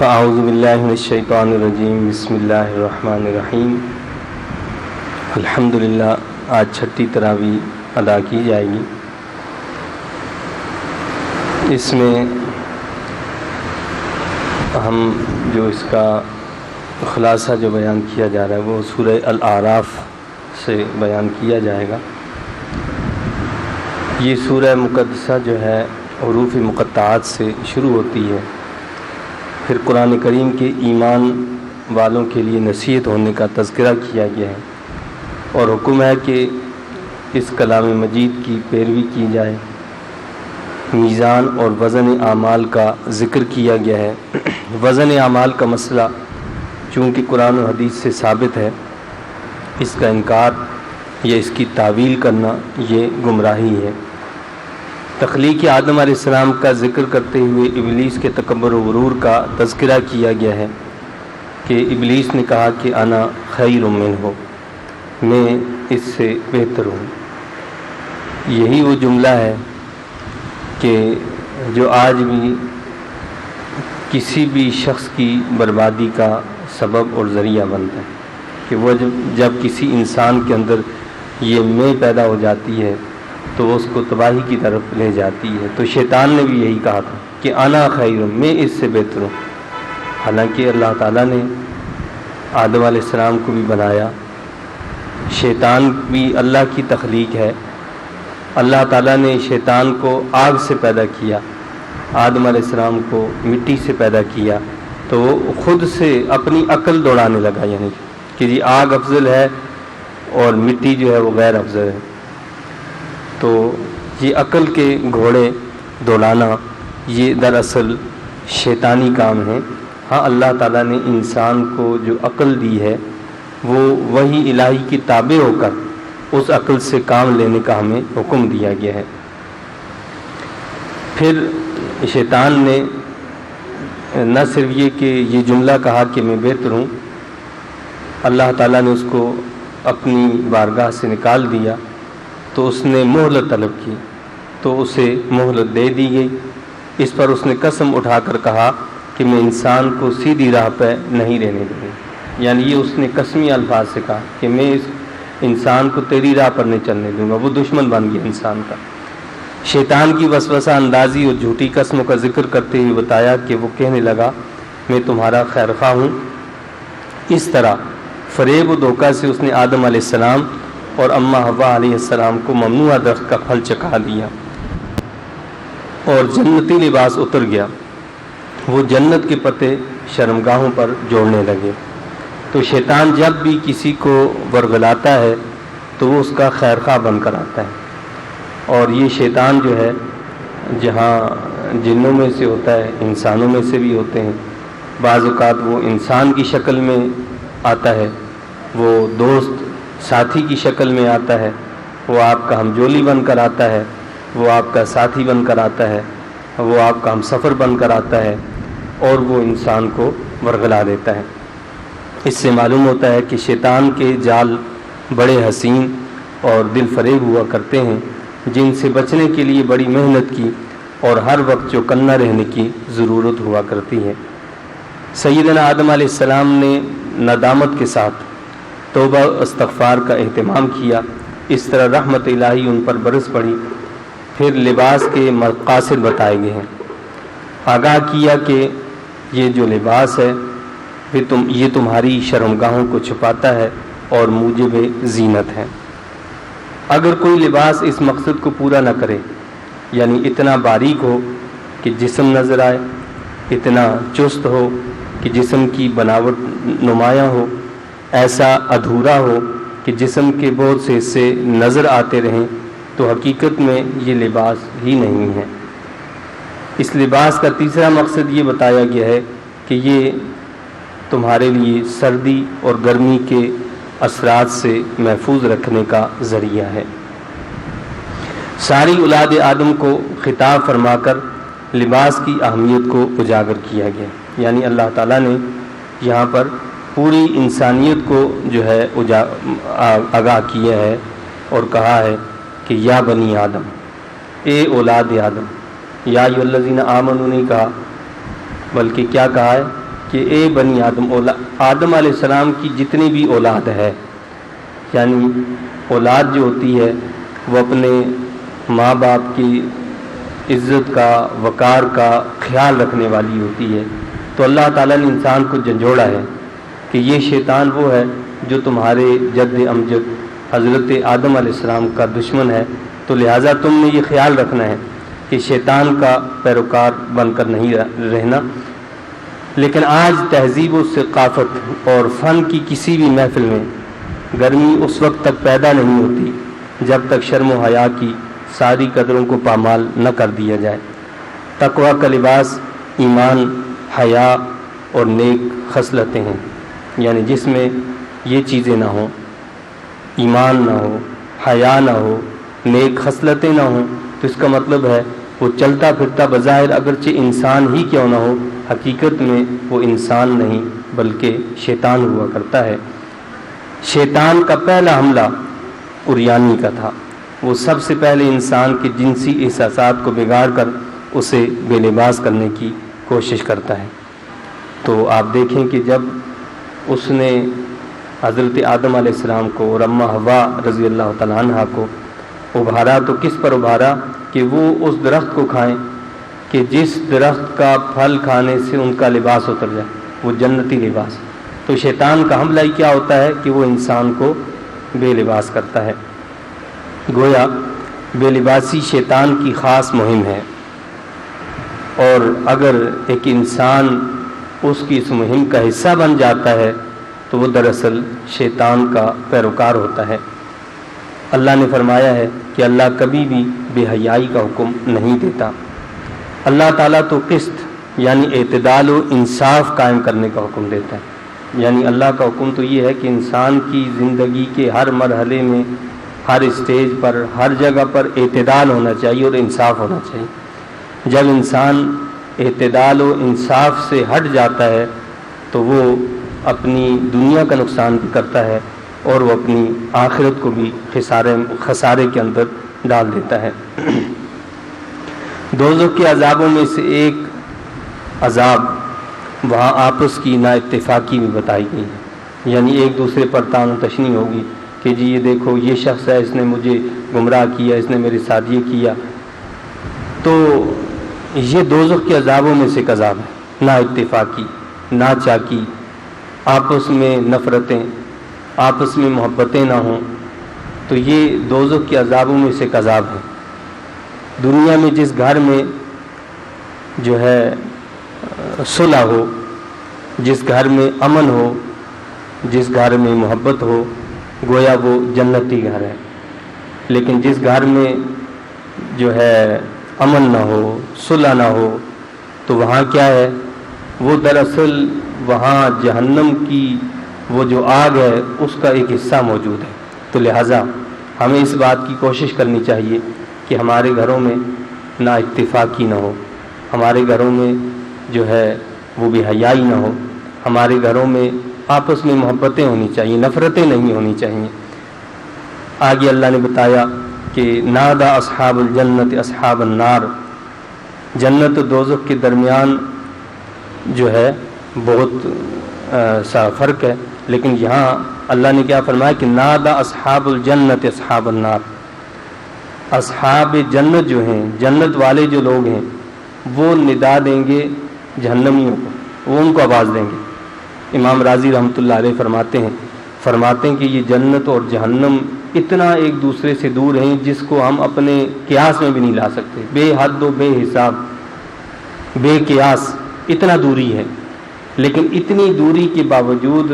فاعوذ باللہ من الشیطان الرجیم بسم اللہ الرحمن الرحیم۔ الحمدللہ آج چھٹی تراویح ادا کی جائے گی۔ اس میں ہم جو اس کا خلاصہ جو بیان کیا جا رہا ہے وہ سورہ الاعراف سے بیان کیا جائے گا۔ یہ سورہ مقدسہ جو ہے حروف مقطعات سے شروع ہوتی ہے، پھر قرآن کریم کے ایمان والوں کے لیے نصیحت ہونے کا تذکرہ کیا گیا ہے اور حکم ہے کہ اس کلام مجید کی پیروی کی جائے۔ میزان اور وزن اعمال کا ذکر کیا گیا ہے۔ وزن اعمال کا مسئلہ چونکہ قرآن و حدیث سے ثابت ہے، اس کا انکار یا اس کی تعویل کرنا یہ گمراہی ہے۔ تخلیق آدم علیہ السلام کا ذکر کرتے ہوئے ابلیس کے تکبر و غرور کا تذکرہ کیا گیا ہے کہ ابلیس نے کہا کہ انا خیر منہ، میں اس سے بہتر ہوں۔ یہی وہ جملہ ہے کہ جو آج بھی کسی بھی شخص کی بربادی کا سبب اور ذریعہ بنتا ہے کہ وہ جب کسی انسان کے اندر یہ میں پیدا ہو جاتی ہے تو وہ اس کو تباہی کی طرف لے جاتی ہے۔ تو شیطان نے بھی یہی کہا تھا کہ انا خیر، میں اس سے بہتر ہوں۔ حالانکہ اللہ تعالیٰ نے آدم علیہ السلام کو بھی بنایا، شیطان بھی اللہ کی تخلیق ہے۔ اللہ تعالیٰ نے شیطان کو آگ سے پیدا کیا، آدم علیہ السلام کو مٹی سے پیدا کیا، تو وہ خود سے اپنی عقل دوڑانے لگا، یعنی کہ جی آگ افضل ہے اور مٹی جو ہے وہ غیر افضل ہے۔ تو یہ عقل کے گھوڑے دوڑانا یہ دراصل شیطانی کام ہے۔ ہاں، اللہ تعالیٰ نے انسان کو جو عقل دی ہے وہ وحی الہی کی تابع ہو کر اس عقل سے کام لینے کا ہمیں حکم دیا گیا ہے۔ پھر شیطان نے نہ صرف یہ کہ یہ جملہ کہا کہ میں بہتر ہوں، اللہ تعالیٰ نے اس کو اپنی بارگاہ سے نکال دیا تو اس نے مہلت طلب کی، تو اسے مہلت دے دی گئی۔ اس پر اس نے قسم اٹھا کر کہا کہ میں انسان کو سیدھی راہ پہ نہیں رہنے دوں گا، یعنی یہ اس نے قسمی الفاظ سے کہا کہ میں اس انسان کو تیری راہ پر نہیں چلنے دوں گا۔ وہ دشمن بن گیا انسان کا۔ شیطان کی وسوسہ اندازی اور جھوٹی قسموں کا ذکر کرتے ہوئے بتایا کہ وہ کہنے لگا میں تمہارا خیر خواہ ہوں۔ اس طرح فریب و دھوکہ سے اس نے آدم علیہ السلام اور اماں حوا علیہ السلام کو ممنوعہ درخت کا پھل چکھا دیا اور جنتی لباس اتر گیا۔ وہ جنت کے پتے شرمگاہوں پر جوڑنے لگے۔ تو شیطان جب بھی کسی کو ورغلاتا ہے تو وہ اس کا خیر خواہ بن کر آتا ہے، اور یہ شیطان جو ہے جہاں جنوں میں سے ہوتا ہے انسانوں میں سے بھی ہوتے ہیں۔ بعض اوقات وہ انسان کی شکل میں آتا ہے، وہ دوست ساتھی کی شکل میں آتا ہے، وہ آپ کا ہمجولی بن کر آتا ہے، وہ آپ کا ساتھی بن کر آتا ہے، وہ آپ کا ہمسفر بن کر آتا ہے اور وہ انسان کو ورغلا دیتا ہے۔ اس سے معلوم ہوتا ہے کہ شیطان کے جال بڑے حسین اور دل فریب ہوا کرتے ہیں، جن سے بچنے کے لیے بڑی محنت کی اور ہر وقت چوکنا رہنے کی ضرورت ہوا کرتی ہے۔ سیدنا آدم علیہ السلام نے ندامت کے ساتھ توبہ استغفار کا اہتمام کیا، اس طرح رحمت الہی ان پر برس پڑی۔ پھر لباس کے مقاصد بتائے گئے ہیں، آگاہ کیا کہ یہ جو لباس ہے یہ تمہاری شرمگاہوں کو چھپاتا ہے اور موجب زینت ہے۔ اگر کوئی لباس اس مقصد کو پورا نہ کرے، یعنی اتنا باریک ہو کہ جسم نظر آئے، اتنا چست ہو کہ جسم کی بناوٹ نمایاں ہو، ایسا ادھورا ہو کہ جسم کے بہت سے حصے نظر آتے رہیں، تو حقیقت میں یہ لباس ہی نہیں ہے۔ اس لباس کا تیسرا مقصد یہ بتایا گیا ہے کہ یہ تمہارے لیے سردی اور گرمی کے اثرات سے محفوظ رکھنے کا ذریعہ ہے۔ ساری اولاد آدم کو خطاب فرما کر لباس کی اہمیت کو اجاگر کیا گیا، یعنی اللہ تعالیٰ نے یہاں پر پوری انسانیت کو جو ہے آگاہ کیا ہے اور کہا ہے کہ یا بنی آدم، اے اولاد آدم، یا ایھا الذین آمنوا نہیں کہا، بلکہ کیا کہا ہے کہ اے بنی آدم، آدم علیہ السلام کی جتنی بھی اولاد ہے، یعنی اولاد جو ہوتی ہے وہ اپنے ماں باپ کی عزت کا، وقار کا خیال رکھنے والی ہوتی ہے، تو اللہ تعالیٰ نے انسان کو جھنجھوڑا ہے کہ یہ شیطان وہ ہے جو تمہارے جد امجد حضرت آدم علیہ السلام کا دشمن ہے، تو لہٰذا تم نے یہ خیال رکھنا ہے کہ شیطان کا پیروکار بن کر نہیں رہنا۔ لیکن آج تہذیب و ثقافت اور فن کی کسی بھی محفل میں گرمی اس وقت تک پیدا نہیں ہوتی جب تک شرم و حیا کی ساری قدروں کو پامال نہ کر دیا جائے۔ تقویٰ کا لباس ایمان، حیا اور نیک خصلتیں ہیں، یعنی جس میں یہ چیزیں نہ ہوں، ایمان نہ ہو، حیا نہ ہو، نیک خصلتیں نہ ہوں، تو اس کا مطلب ہے وہ چلتا پھرتا بظاہر اگرچہ انسان ہی کیوں نہ ہو، حقیقت میں وہ انسان نہیں بلکہ شیطان ہوا کرتا ہے۔ شیطان کا پہلا حملہ اریانی کا تھا، وہ سب سے پہلے انسان کے جنسی احساسات کو بگاڑ کر اسے بے لباس کرنے کی کوشش کرتا ہے۔ تو آپ دیکھیں کہ جب اس نے حضرت آدم علیہ السلام کو اور اماں حوا رضی اللہ تعالیٰ عنہ کو ابھارا، تو کس پر ابھارا کہ وہ اس درخت کو کھائیں کہ جس درخت کا پھل کھانے سے ان کا لباس اتر جائے، وہ جنتی لباس۔ تو شیطان کا حملہ ہی کیا ہوتا ہے کہ وہ انسان کو بے لباس کرتا ہے۔ گویا بے لباسی شیطان کی خاص مہم ہے، اور اگر ایک انسان اس کی اس مہم کا حصہ بن جاتا ہے تو وہ دراصل شیطان کا پیروکار ہوتا ہے۔ اللہ نے فرمایا ہے کہ اللہ کبھی بھی بے حیائی کا حکم نہیں دیتا۔ اللہ تعالیٰ تو قسط یعنی اعتدال و انصاف قائم کرنے کا حکم دیتا ہے، یعنی اللہ کا حکم تو یہ ہے کہ انسان کی زندگی کے ہر مرحلے میں، ہر اسٹیج پر، ہر جگہ پر اعتدال ہونا چاہیے اور انصاف ہونا چاہیے۔ جب انسان اعتدال و انصاف سے ہٹ جاتا ہے تو وہ اپنی دنیا کا نقصان بھی کرتا ہے اور وہ اپنی آخرت کو بھی خسارے کے اندر ڈال دیتا ہے۔ دوزخ کے عذابوں میں سے ایک عذاب وہاں آپس کی نا اتفاقی بھی بتائی گئی ہے، یعنی ایک دوسرے پر تان و تشنی ہوگی کہ جی یہ دیکھو یہ شخص ہے، اس نے مجھے گمراہ کیا، اس نے میرے ساتھ یہ کیا۔ تو یہ دوزخ کے عذابوں میں سے ایک عذاب ہے، نا اتفاقی، نا چاکی، آپس میں نفرتیں، آپس میں محبتیں نہ ہوں، تو یہ دوزخ کے عذابوں میں سے ایک عذاب ہے۔ دنیا میں جس گھر میں جو ہے صلح ہو، جس گھر میں امن ہو، جس گھر میں محبت ہو، گویا وہ جنتی گھر ہے۔ لیکن جس گھر میں جو ہے امن نہ ہو، صلح نہ ہو، تو وہاں کیا ہے، وہ دراصل وہاں جہنم کی وہ جو آگ ہے اس کا ایک حصہ موجود ہے۔ تو لہٰذا ہمیں اس بات کی کوشش کرنی چاہیے کہ ہمارے گھروں میں نا اتفاقی نہ ہو، ہمارے گھروں میں جو ہے وہ بے حیائی نہ ہو، ہمارے گھروں میں آپس میں محبتیں ہونی چاہیے، نفرتیں نہیں ہونی چاہیے۔ آگے اللہ نے بتایا کہ نادا اصحاب الجنت اصحاب النار، جنت و دوزخ کے درمیان جو ہے بہت سا فرق ہے، لیکن یہاں اللہ نے کیا فرمایا کہ نادا اصحاب الجنت اصحاب النار، اصحاب جنت جو ہیں، جنت والے جو لوگ ہیں، وہ ندا دیں گے جہنمیوں کو، وہ ان کو آواز دیں گے۔ امام راضی رحمۃ اللہ علیہ فرماتے ہیں کہ یہ جنت اور جہنم اتنا ایک دوسرے سے دور ہیں جس کو ہم اپنے قیاس میں بھی نہیں لا سکتے، بے حد و بے حساب، بے قیاس اتنا دوری ہے۔ لیکن اتنی دوری کے باوجود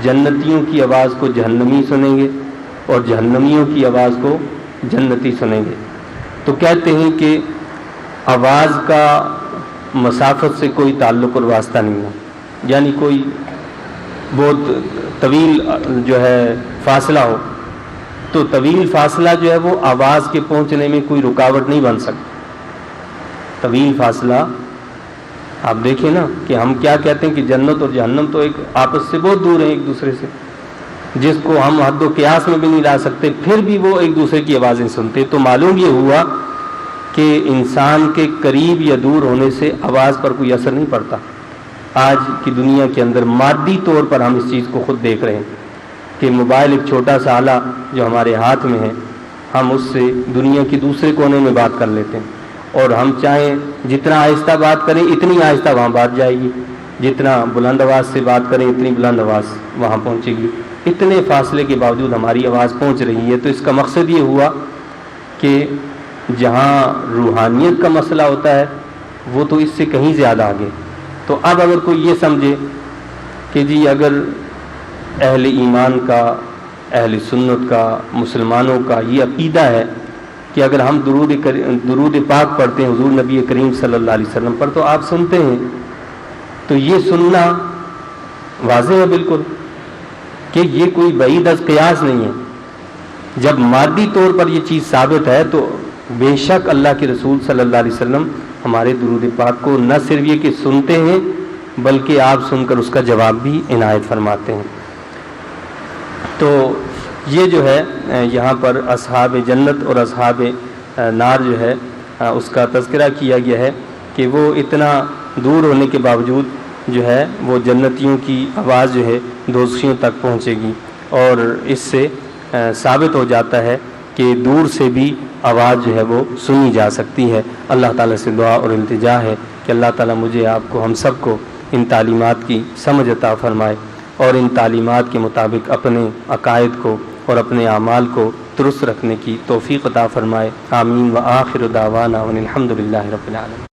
جنتیوں کی آواز کو جہنمی سنیں گے اور جہنمیوں کی آواز کو جنتی سنیں گے۔ تو کہتے ہیں کہ آواز کا مسافت سے کوئی تعلق اور واسطہ نہیں ہے، یعنی کوئی بہت طویل جو ہے فاصلہ ہو تو طویل فاصلہ جو ہے وہ آواز کے پہنچنے میں کوئی رکاوٹ نہیں بن سکتا۔ طویل فاصلہ آپ دیکھیں نا کہ ہم کیا کہتے ہیں کہ جنت اور جہنم تو ایک آپس سے بہت دور ہیں ایک دوسرے سے، جس کو ہم حد و قیاس میں بھی نہیں لا سکتے، پھر بھی وہ ایک دوسرے کی آوازیں سنتے۔ تو معلوم یہ ہوا کہ انسان کے قریب یا دور ہونے سے آواز پر کوئی اثر نہیں پڑتا، آج کی دنیا کے اندر مادی طور پر ہم اس چیز کو خود دیکھ رہے ہیں کہ موبائل ایک چھوٹا سا آلہ جو ہمارے ہاتھ میں ہے، ہم اس سے دنیا کے دوسرے کونے میں بات کر لیتے ہیں، اور ہم چاہیں جتنا آہستہ بات کریں اتنی آہستہ وہاں بات جائے گی، جتنا بلند آواز سے بات کریں اتنی بلند آواز وہاں پہنچے گی، اتنے فاصلے کے باوجود ہماری آواز پہنچ رہی ہے۔ تو اس کا مقصد یہ ہوا کہ جہاں روحانیت کا مسئلہ ہوتا ہے وہ تو اس سے کہیں زیادہ آگے۔ تو اب اگر کوئی یہ سمجھے کہ جی اگر اہل ایمان کا، اہل سنت کا، مسلمانوں کا یہ عقیدہ ہے کہ اگر ہم درود پاک پڑھتے ہیں حضور نبی کریم صلی اللہ علیہ وسلم پر تو آپ سنتے ہیں، تو یہ سننا واضح ہے بالکل کہ یہ کوئی بعید از قیاس نہیں ہے۔ جب مادی طور پر یہ چیز ثابت ہے تو بے شک اللہ کے رسول صلی اللہ علیہ وسلم ہمارے درود پاک کو نہ صرف یہ کہ سنتے ہیں بلکہ آپ سن کر اس کا جواب بھی عنایت فرماتے ہیں۔ تو یہ جو ہے یہاں پر اصحاب جنت اور اصحاب نار جو ہے اس کا تذکرہ کیا گیا ہے کہ وہ اتنا دور ہونے کے باوجود جو ہے وہ جنتیوں کی آواز جو ہے دوزخیوں تک پہنچے گی، اور اس سے ثابت ہو جاتا ہے کہ دور سے بھی آواز جو ہے وہ سنی جا سکتی ہے۔ اللہ تعالیٰ سے دعا اور التجا ہے کہ اللہ تعالیٰ مجھے، آپ کو، ہم سب کو ان تعلیمات کی سمجھ عطا فرمائے اور ان تعلیمات کے مطابق اپنے عقائد کو اور اپنے اعمال کو درست رکھنے کی توفیق عطا فرمائے۔ آمین۔ وآخر دعوانا ان الحمد للہ رب العالمین۔